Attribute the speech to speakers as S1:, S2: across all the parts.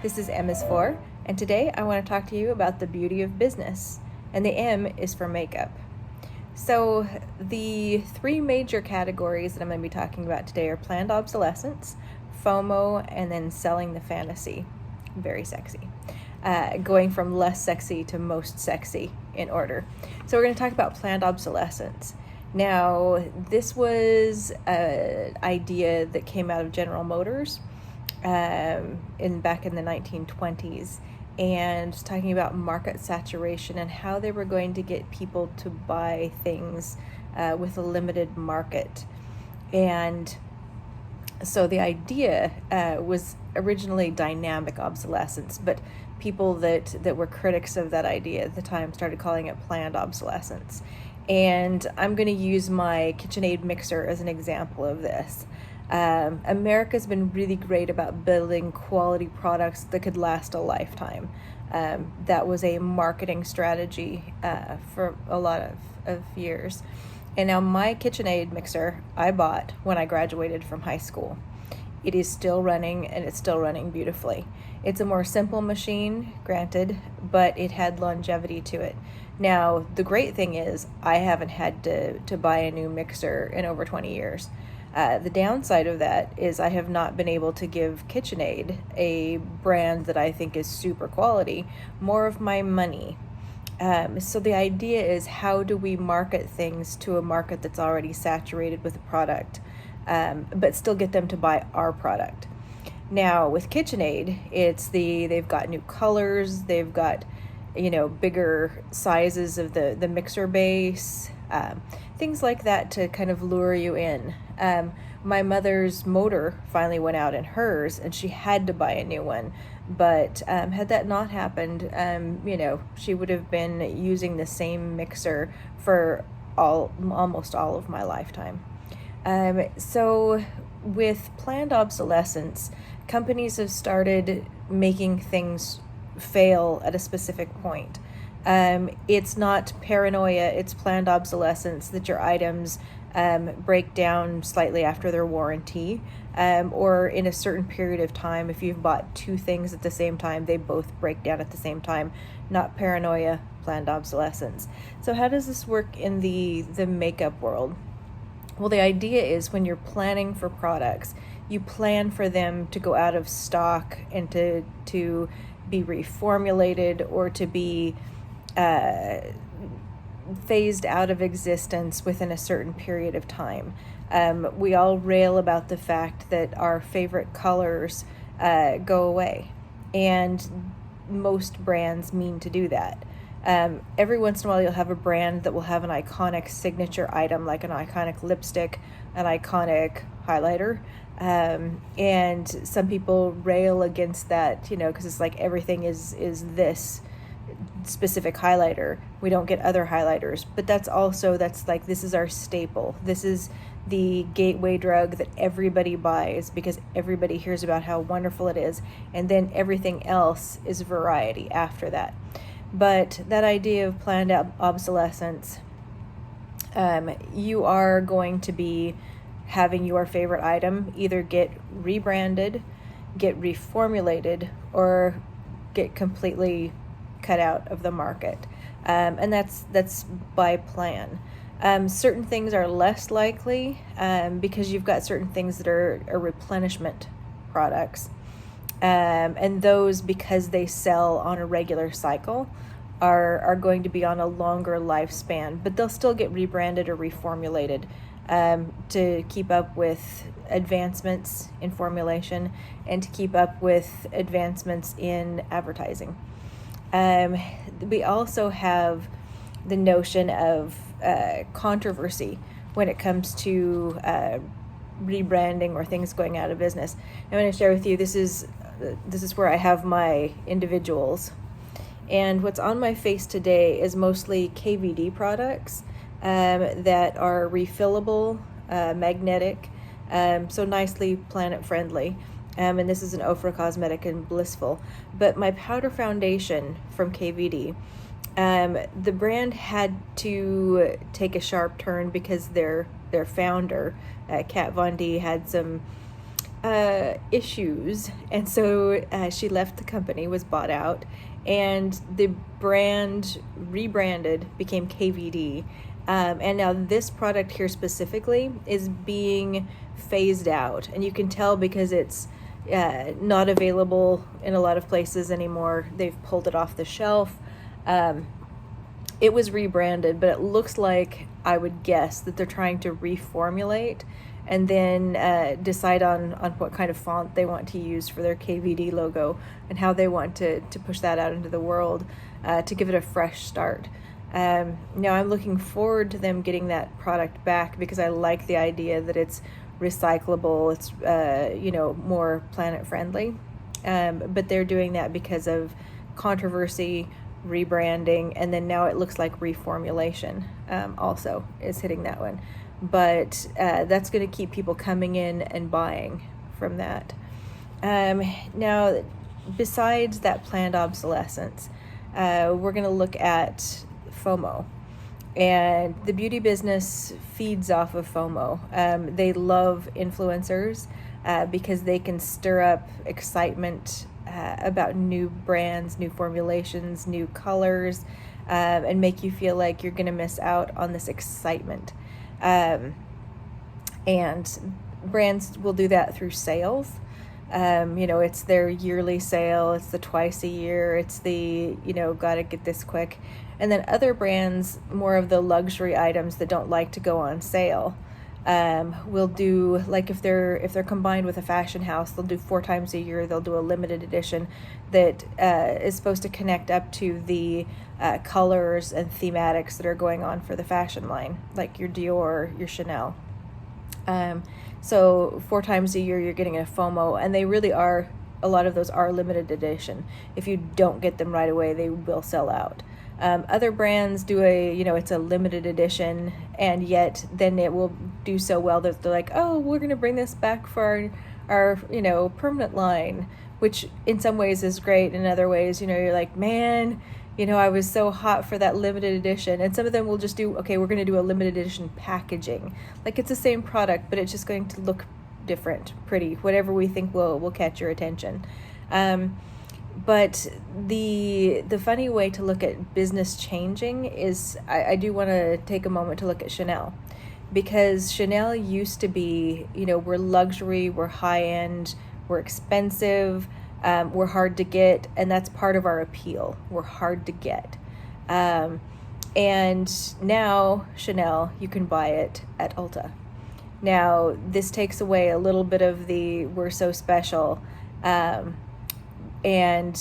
S1: This is M is for, and today I want to talk to you about the beauty of business, and the M is for makeup. So the three major categories that I'm going to be talking about today are planned obsolescence, FOMO, and then selling the fantasy. Very sexy. Going from less sexy to most sexy in order. So we're going to talk about planned obsolescence. Now, this was an idea that came out of General Motors back in the 1920s, and talking about market saturation and how they were going to get people to buy things with a limited market. And so the idea was originally dynamic obsolescence, but people that were critics of that idea at the time started calling it planned obsolescence. And I'm going to use my KitchenAid mixer as an example of this. America's been really great about building quality products that could last a lifetime. That was a marketing strategy for a lot of years. And now my KitchenAid mixer I bought when I graduated from high school. It is still running, and it's still running beautifully. It's a more simple machine, granted, but it had longevity to it. Now, the great thing is I haven't had to buy a new mixer in over 20 years. The downside of that is I have not been able to give KitchenAid, a brand that I think is super quality, more of my money. So the idea is, how do we market things to a market that's already saturated with a product, but still get them to buy our product? Now with KitchenAid, they've got new colors, they've got bigger sizes of the mixer base, things like that to kind of lure you in. My mother's motor finally went out in hers, and she had to buy a new one. But had that not happened, she would have been using the same mixer for almost all of my lifetime. So with planned obsolescence, companies have started making things fail at a specific point. It's not paranoia, it's planned obsolescence that your items break down slightly after their warranty, or in a certain period of time. If you've bought two things at the same time, they both break down at the same time. Not paranoia, planned obsolescence. So how does this work in the makeup world? Well, the idea is, when you're planning for products, you plan for them to go out of stock and to be reformulated, or to be phased out of existence within a certain period of time. We all rail about the fact that our favorite colors go away, and most brands mean to do that. Every once in a while you'll have a brand that will have an iconic signature item, like an iconic lipstick, an iconic highlighter, and some people rail against that, because it's like everything is this specific highlighter. We don't get other highlighters, but that's like, this is our staple. This is the gateway drug that everybody buys because everybody hears about how wonderful it is, and then everything else is variety after that. But that idea of planned obsolescence, you are going to be having your favorite item either get rebranded, get reformulated, or get completely cut out of the market. And that's by plan. Certain things are less likely because you've got certain things that are replenishment products. And those, because they sell on a regular cycle, are going to be on a longer lifespan, but they'll still get rebranded or reformulated to keep up with advancements in formulation and to keep up with advancements in advertising. We also have the notion of controversy when it comes to rebranding or things going out of business. I'm going to share with you, this is where I have my individuals, and what's on my face today is mostly KVD products that are refillable, magnetic, so nicely planet friendly. And this is an Ofra Cosmetic and Blissful. But my powder foundation from KVD, the brand had to take a sharp turn because their founder, Kat Von D, had some issues, and so she left the company, was bought out, and the brand rebranded, became KVD. And now this product here specifically is being phased out, and you can tell because it's not available in a lot of places anymore. They've pulled it off the shelf. It was rebranded, but it looks like, I would guess, that they're trying to reformulate and then decide on what kind of font they want to use for their KVD logo and how they want to push that out into the world to give it a fresh start. Now I'm looking forward to them getting that product back because I like the idea that it's recyclable, it's more planet friendly, but they're doing that because of controversy, rebranding, and then now it looks like reformulation also is hitting that one. But that's going to keep people coming in and buying from that. Now, besides that planned obsolescence, we're going to look at FOMO. And the beauty business feeds off of FOMO. They love influencers because they can stir up excitement about new brands, new formulations, new colors, and make you feel like you're going to miss out on this excitement. And brands will do that through sales. It's their yearly sale, it's the twice a year, it's the, gotta get this quick. And then other brands, more of the luxury items that don't like to go on sale, will do, like if they're combined with a fashion house, they'll do 4 times a year, they'll do a limited edition that is supposed to connect up to the colors and thematics that are going on for the fashion line, like your Dior, your Chanel. So 4 times a year you're getting a FOMO, and they really are, a lot of those are limited edition. If you don't get them right away, they will sell out. Other brands do it's a limited edition, and yet then it will do so well that they're like, oh, we're going to bring this back for our permanent line, which in some ways is great. In other ways, you're like, man, I was so hot for that limited edition. And some of them will just do, okay, we're going to do a limited edition packaging. Like it's the same product, but it's just going to look different, pretty, whatever we think will catch your attention. But the funny way to look at business changing is, I do want to take a moment to look at Chanel, because Chanel used to be, we're luxury, we're high end, we're expensive, we're hard to get, and that's part of our appeal. We're hard to get. And now Chanel, you can buy it at Ulta. Now, this takes away a little bit of the we're so special, and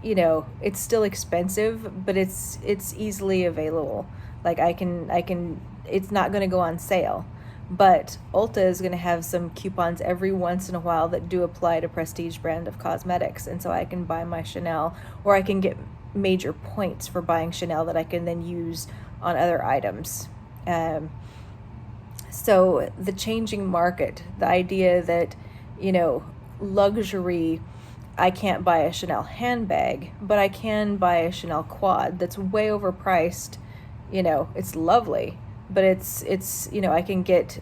S1: it's still expensive, but it's easily available. Like I can it's not going to go on sale, but Ulta is going to have some coupons every once in a while that do apply to prestige brand of cosmetics, and so I can buy my Chanel, or I can get major points for buying Chanel that I can then use on other items. So the changing market, the idea that luxury, I can't buy a Chanel handbag, but I can buy a Chanel quad that's way overpriced. It's lovely, but it's I can get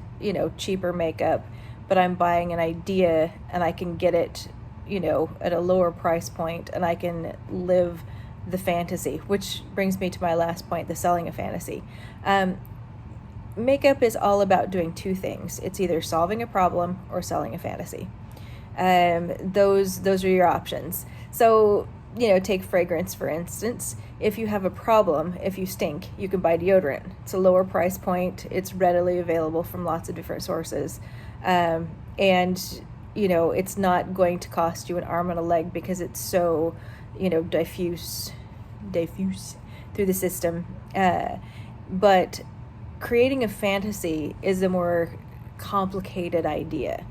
S1: cheaper makeup, but I'm buying an idea and I can get it at a lower price point, and I can live the fantasy, which brings me to my last point, the selling a fantasy. Makeup is all about doing 2 things. It's either solving a problem or selling a fantasy. Those are your options. So, take fragrance, for instance. If you have a problem, if you stink, you can buy deodorant. It's a lower price point. It's readily available from lots of different sources. And, it's not going to cost you an arm and a leg because it's so, diffuse through the system. But creating a fantasy is a more complicated idea.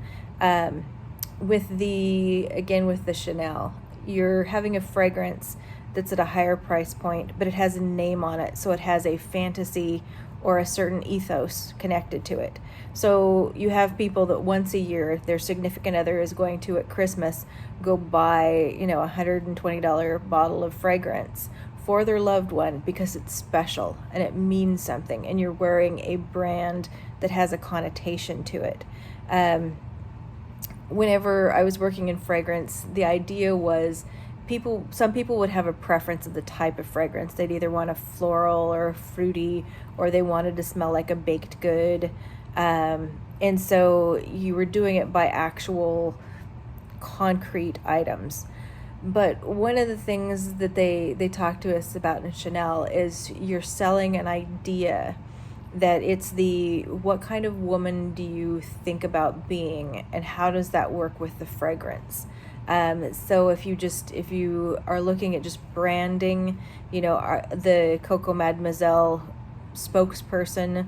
S1: With the Chanel, you're having a fragrance that's at a higher price point, but it has a name on it, so it has a fantasy or a certain ethos connected to it. So you have people that once a year, their significant other is going to, at Christmas, go buy, a $120 bottle of fragrance for their loved one because it's special and it means something, and you're wearing a brand that has a connotation to it. whenever I was working in fragrance, the idea was some people would have a preference of the type of fragrance. They'd either want a floral or a fruity, or they wanted to smell like a baked good. And so you were doing it by actual concrete items. But one of the things that they talk to us about in Chanel is you're selling an idea, that it's the what kind of woman do you think about being, and how does that work with the fragrance. So if you are looking at just branding, the Coco Mademoiselle spokesperson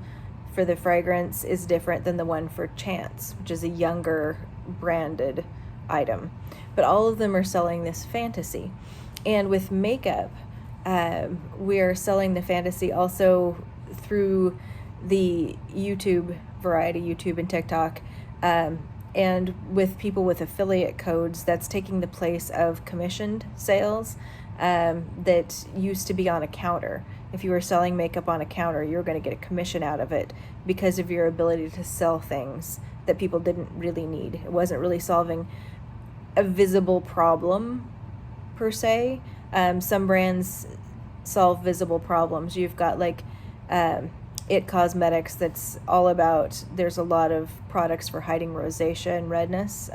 S1: for the fragrance is different than the one for Chance, which is a younger branded item. But all of them are selling this fantasy. And with makeup, we are selling the fantasy also through the YouTube variety, YouTube and TikTok, and with people with affiliate codes, that's taking the place of commissioned sales that used to be on a counter. If you were selling makeup on a counter, you were going to get a commission out of it because of your ability to sell things that people didn't really need. It wasn't really solving a visible problem per se. Some brands solve visible problems. You've got like It Cosmetics, that's all about, there's a lot of products for hiding rosacea and redness,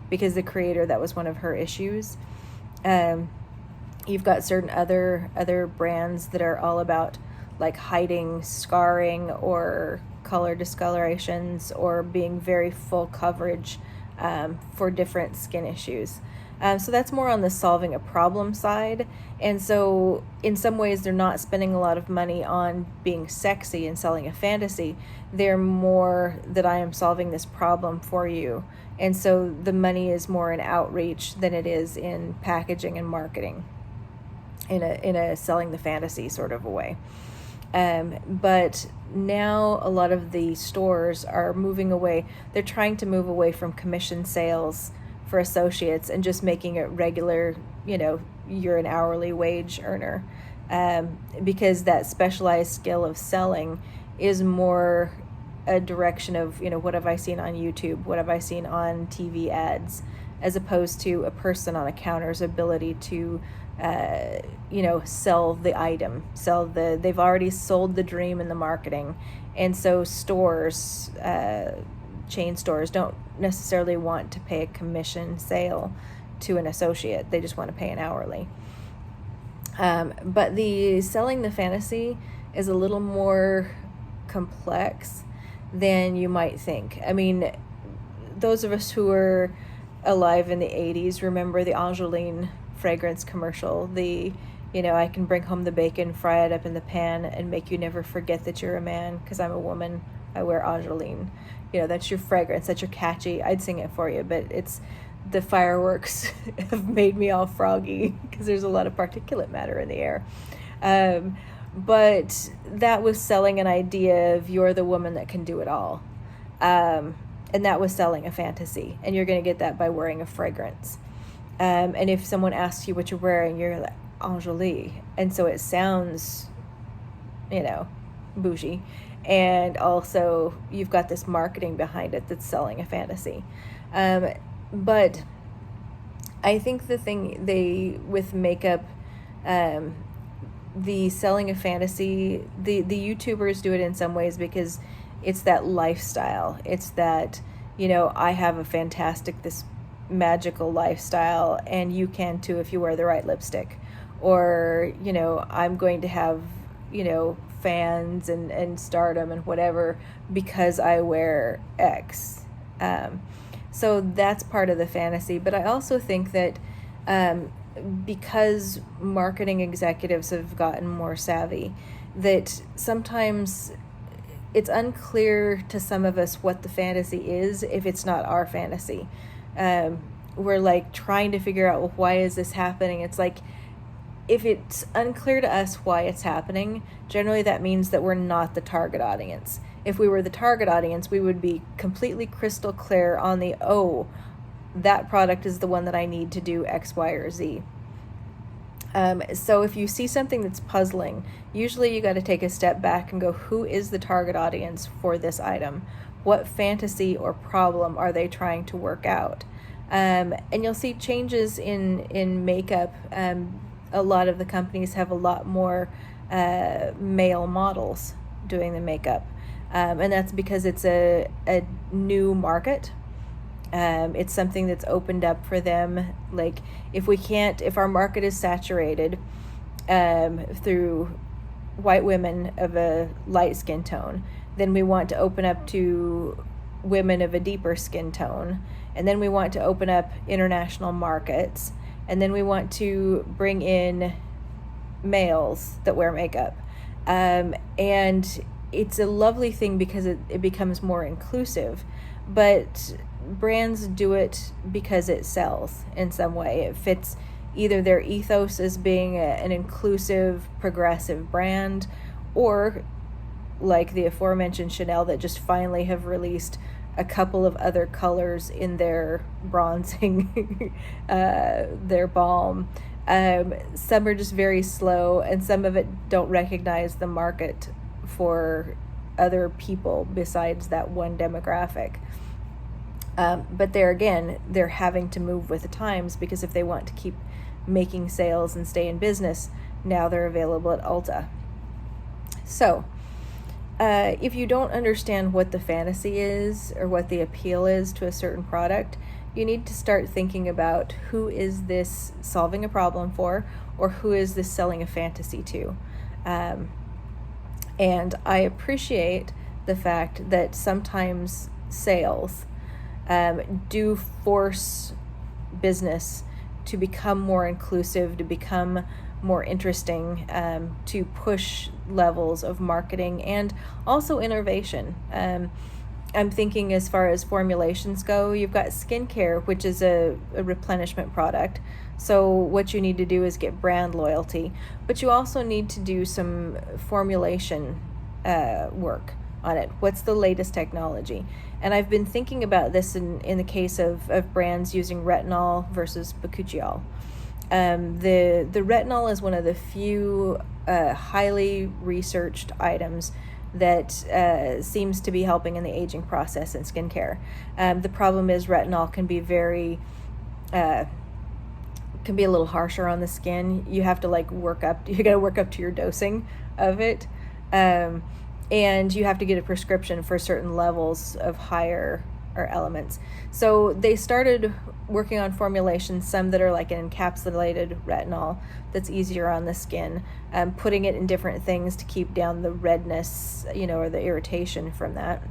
S1: because the creator, that was one of her issues. You've got certain other brands that are all about like hiding scarring or color discolorations, or being very full coverage for different skin issues. So that's more on the solving a problem side. And so in some ways, they're not spending a lot of money on being sexy and selling a fantasy. They're more that I am solving this problem for you. And so the money is more in outreach than it is in packaging and marketing, in a selling the fantasy sort of a way. But now a lot of the stores are moving away. They're trying to move away from commission sales for associates and just making it regular, you're an hourly wage earner, because that specialized skill of selling is more a direction of, what have I seen on YouTube? What have I seen on TV ads? As opposed to a person on a counter's ability to, sell the item, they've already sold the dream in the marketing. And so stores, chain stores don't necessarily want to pay a commission sale to an associate. They just want to pay an hourly. But the selling the fantasy is a little more complex than you might think. I mean, those of us who were alive in the 80s remember the Angeline fragrance commercial, I can bring home the bacon, fry it up in the pan, and make you never forget that you're a man, because I'm a woman, I wear Angeline. That's your fragrance, that's your catchy. I'd sing it for you, but it's the fireworks have made me all froggy because there's a lot of particulate matter in the air. But that was selling an idea of you're the woman that can do it all. And that was selling a fantasy. And you're going to get that by wearing a fragrance. And if someone asks you what you're wearing, you're like, Angélie. And so it sounds, bougie. And also you've got this marketing behind it that's selling a fantasy. But I think the thing with makeup, the selling a fantasy, the YouTubers do it in some ways because it's that lifestyle. It's that, I have a fantastic, this magical lifestyle, and you can too if you wear the right lipstick. Or, I'm going to have, fans and stardom and whatever because I wear X. So that's part of the fantasy. But I also think that because marketing executives have gotten more savvy, that sometimes it's unclear to some of us what the fantasy is if it's not our fantasy. We're like trying to figure out, well, why is this happening? It's like, if it's unclear to us why it's happening, generally that means that we're not the target audience. If we were the target audience, we would be completely crystal clear on that product is the one that I need to do X, Y, or Z. So if you see something that's puzzling, usually you got to take a step back and go, who is the target audience for this item? what fantasy or problem are they trying to work out. And you'll see changes in makeup. A lot of the companies have a lot more male models doing the makeup. And that's because it's a new market. It's something that's opened up for them. Like, if our market is saturated through white women of a light skin tone, then we want to open up to women of a deeper skin tone, and then we want to open up international markets, and then we want to bring in males that wear makeup. And it's a lovely thing because it becomes more inclusive, but brands do it because it sells in some way. It fits either their ethos as being an inclusive, progressive brand, or like the aforementioned Chanel that just finally have released a couple of other colors in their bronzing, their balm. Some are just very slow, and some of it don't recognize the market for other people besides that one demographic. But they're having to move with the times, because if they want to keep making sales and stay in business, now they're available at Ulta. So if you don't understand what the fantasy is or what the appeal is to a certain product, you need to start thinking about, who is this solving a problem for, or who is this selling a fantasy to? And I appreciate the fact that sometimes sales do force business to become more inclusive, to become more interesting, to push levels of marketing and also innovation. I'm thinking as far as formulations go, you've got skincare, which is a replenishment product. So what you need to do is get brand loyalty, but you also need to do some formulation work on it. What's the latest technology? And I've been thinking about this in the case of brands using retinol versus bakuchiol. The retinol is one of the few highly researched items that seems to be helping in the aging process in skincare. The problem is retinol can be can be a little harsher on the skin. You have to you gotta work up to your dosing of it. And you have to get a prescription for certain levels of higher or elements. So they started working on formulations, some that are like an encapsulated retinol that's easier on the skin, putting it in different things to keep down the redness, or the irritation from that.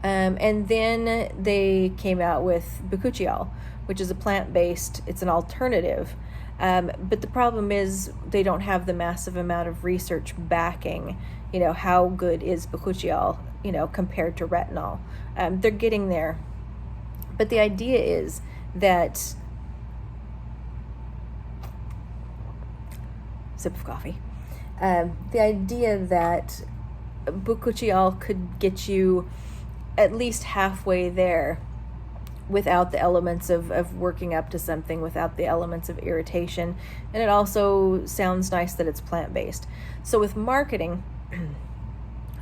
S1: And then they came out with bakuchiol, which is a plant-based, it's an alternative. But the problem is they don't have the massive amount of research backing, how good is bakuchiol, compared to retinol. They're getting there. But the idea is that, sip of coffee, the idea that bakuchiol could get you at least halfway there without the elements of working up to something, without the elements of irritation. And it also sounds nice that it's plant-based. So with marketing,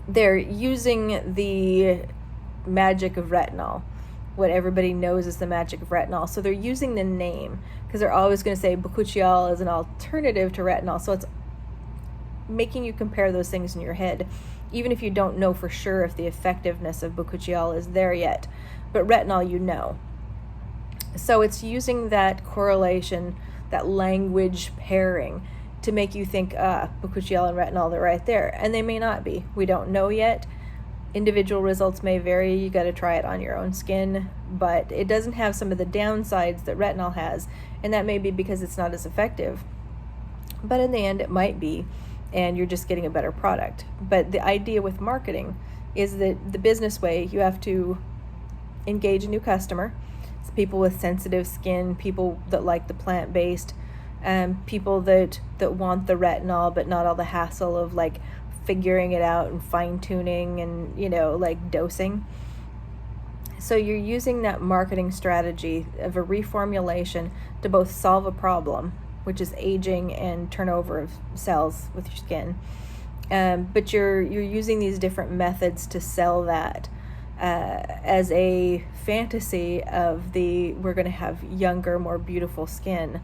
S1: they're using the magic of retinol, what everybody knows is the magic of retinol. So they're using the name, because they're always going to say bakuchiol is an alternative to retinol. So it's making you compare those things in your head, even if you don't know for sure if the effectiveness of bakuchiol is there yet. But retinol, So it's using that correlation, that language pairing, to make you think, bakuchiol and retinol, they're right there. And they may not be. We don't know yet. Individual results may vary. You got to try it on your own skin. But it doesn't have some of the downsides that retinol has. And that may be because it's not as effective. But in the end, it might be. And you're just getting a better product. But the idea with marketing is that the business way, you have to engage a new customer. It's people with sensitive skin, people that like the plant-based, people that want the retinol but not all the hassle of figuring it out and fine-tuning and dosing. So you're using that marketing strategy of a reformulation to both solve a problem, which is aging and turnover of cells with your skin, but you're using these different methods to sell that. as a fantasy of we're going to have younger, more beautiful skin.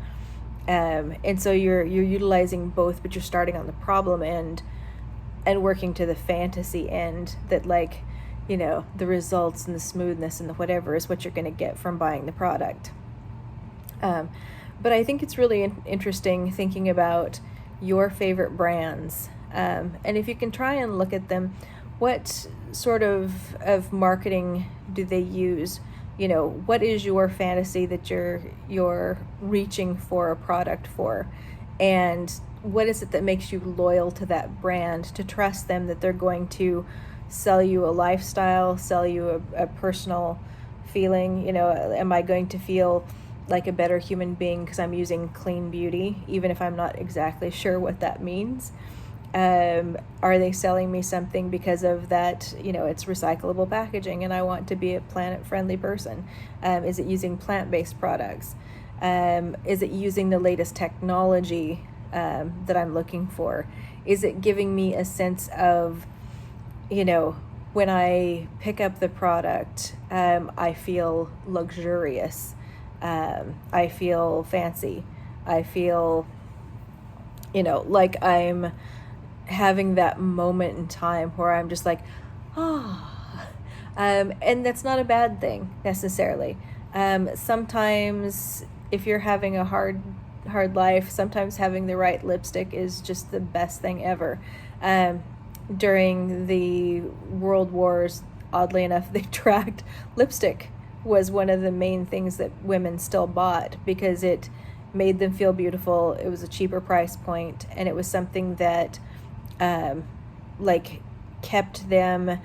S1: And so you're utilizing both, but you're starting on the problem end and working to the fantasy end, that like, you know, the results and the smoothness and the whatever is what you're going to get from buying the product. But I think it's really interesting thinking about your favorite brands. And if you can try and look at them, what sort of marketing do they use? You know, what is your fantasy that you're reaching for a product for? And what is it that makes you loyal to that brand, to trust them that they're going to sell you a lifestyle, sell you a personal feeling? You know, am I going to feel like a better human being because I'm using clean beauty, even if I'm not exactly sure what that means? Are they selling me something because of that, you know, it's recyclable packaging and I want to be a planet-friendly person? Is it using plant-based products? Is it using the latest technology that I'm looking for? Is it giving me a sense of, you know, when I pick up the product, I feel luxurious. I feel fancy. I feel, you know, like I'm having that moment in time where I'm just like, ah. And that's not a bad thing necessarily. Sometimes if you're having a hard life, sometimes having the right lipstick is just the best thing ever. During the World Wars, oddly enough, they tracked lipstick was one of the main things that women still bought because it made them feel beautiful. It was a cheaper price point, and it was something that like kept them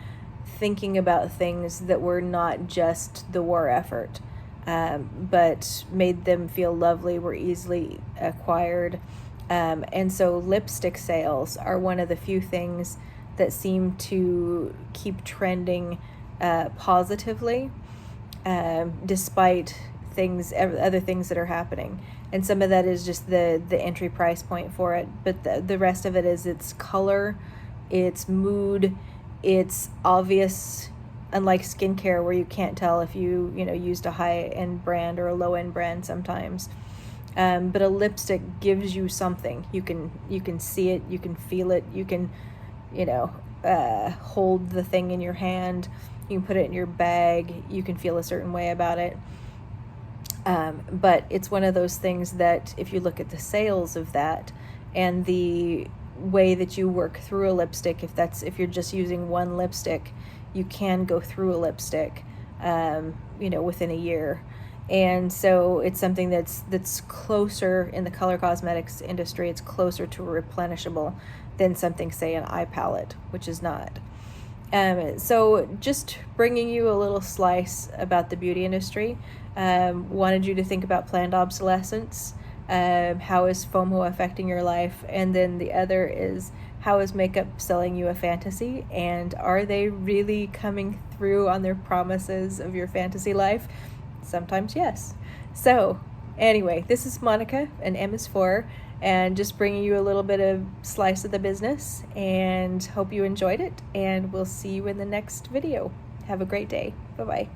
S1: thinking about things that were not just the war effort, but made them feel lovely, were easily acquired. And so lipstick sales are one of the few things that seem to keep trending positively, despite other things that are happening. And some of that is just the entry price point for it, but the rest of it is its color, its mood, it's obvious. Unlike skincare, where you can't tell if you used a high-end brand or a low-end brand sometimes. But a lipstick gives you something. You can see it, you can feel it, you can hold the thing in your hand, you can put it in your bag, you can feel a certain way about it. But it's one of those things that if you look at the sales of that and the way that you work through a lipstick, if you're just using one lipstick, you can go through a lipstick within a year. And so it's something that's closer in the color cosmetics industry. It's closer to a replenishable than something, say, an eye palette, which is not. So just bringing you a little slice about the beauty industry. Wanted you to think about planned obsolescence. How is FOMO affecting your life? And then the other is, how is makeup selling you a fantasy? And are they really coming through on their promises of your fantasy life? Sometimes yes. So anyway, this is Monica, and M is 4, and just bringing you a little bit of slice of the business, and hope you enjoyed it, and we'll see you in the next video. Have a great day. Bye-bye.